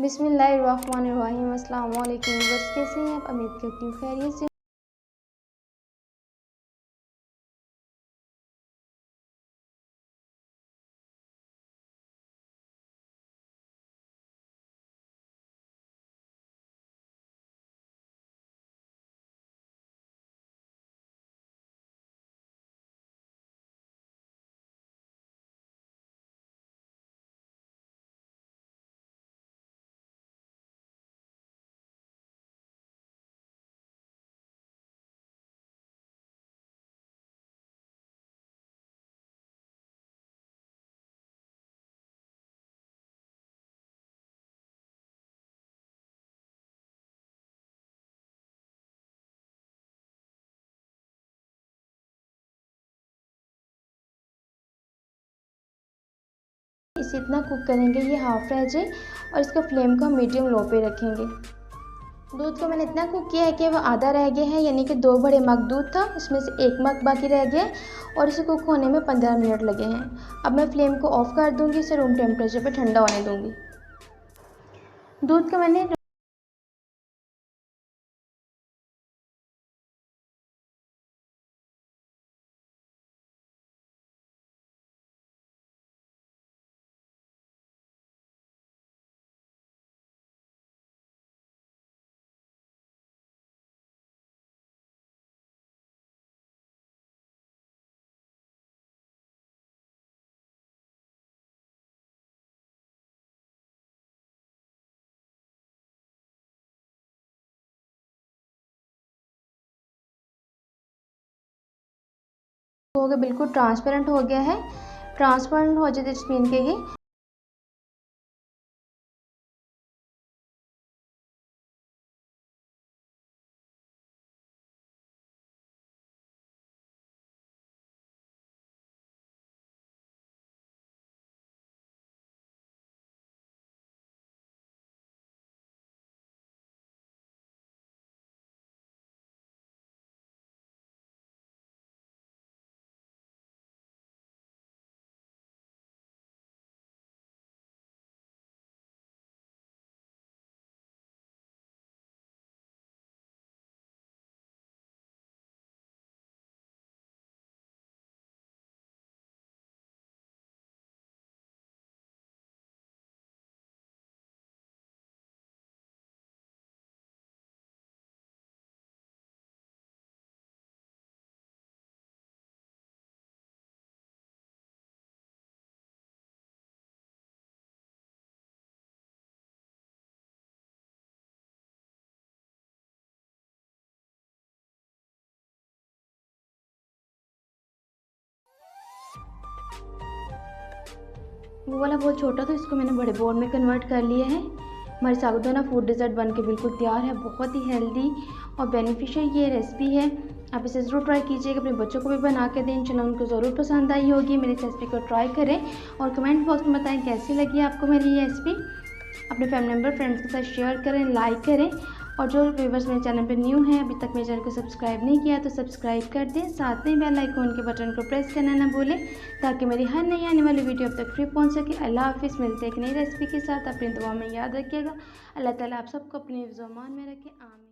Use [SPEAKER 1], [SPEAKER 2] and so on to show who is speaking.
[SPEAKER 1] बिस्मिल्लाहिर्रहमानिर्रहीम। अस्सलाम वालेकुम। बस कैसे हैं आप? उम्मीद करती हूँ खैरियत से। इसे इतना कुक करेंगे ये हाफ रह जाए और इसका फ्लेम को मीडियम लो पे रखेंगे। दूध को मैंने इतना कुक किया है कि वो आधा रह गया है, यानी कि 2 बड़े मग दूध था, इसमें से 1 मग बाकी रह गया और इसे कुक होने में 15 मिनट लगे हैं। अब मैं फ्लेम को ऑफ कर दूंगी, इसे रूम टेम्परेचर पे ठंडा होने दूंगी। दूध को मैंने हो गया, बिल्कुल ट्रांसपेरेंट हो गया है। ट्रांसपेरेंट हो जाए स्पिन के ही वो वाला बहुत छोटा था, इसको मैंने बड़े बोल में कन्वर्ट कर लिया है। हमारी साबूदाना फूड डेजर्ट बन के बिल्कुल तैयार है। बहुत ही हेल्दी और बेनिफिशियल ये रेसिपी है। आप इसे ज़रूर ट्राई कीजिएगा, अपने बच्चों को भी बना के दें, इंशाल्लाह उनको ज़रूर पसंद आई होगी। मेरी रेसिपी को ट्राई करें और कमेंट बॉक्स में बताएं कैसी लगी आपको मेरी ये रेसिपी। अपने फैमिली मेम्बर फ्रेंड्स के साथ शेयर करें, लाइक करें और जो व्यूवर्स मेरे चैनल पर न्यू हैं, अभी तक मेरे चैनल को सब्सक्राइब नहीं किया तो सब्सक्राइब कर दें। साथ में बेल आइकॉन के बटन को प्रेस करना ना भूलें ताकि मेरी हर नई आने वाली वीडियो अब तक फ्री पहुंच सके। अल्लाह हाफिज़। मिलते हैं एक नई रेसिपी के साथ। अपनी दुआ में याद रखिएगा। अल्लाह ताला आप सबको अपने हिफ्ज़-ओ-अमान में रखे। आमीन।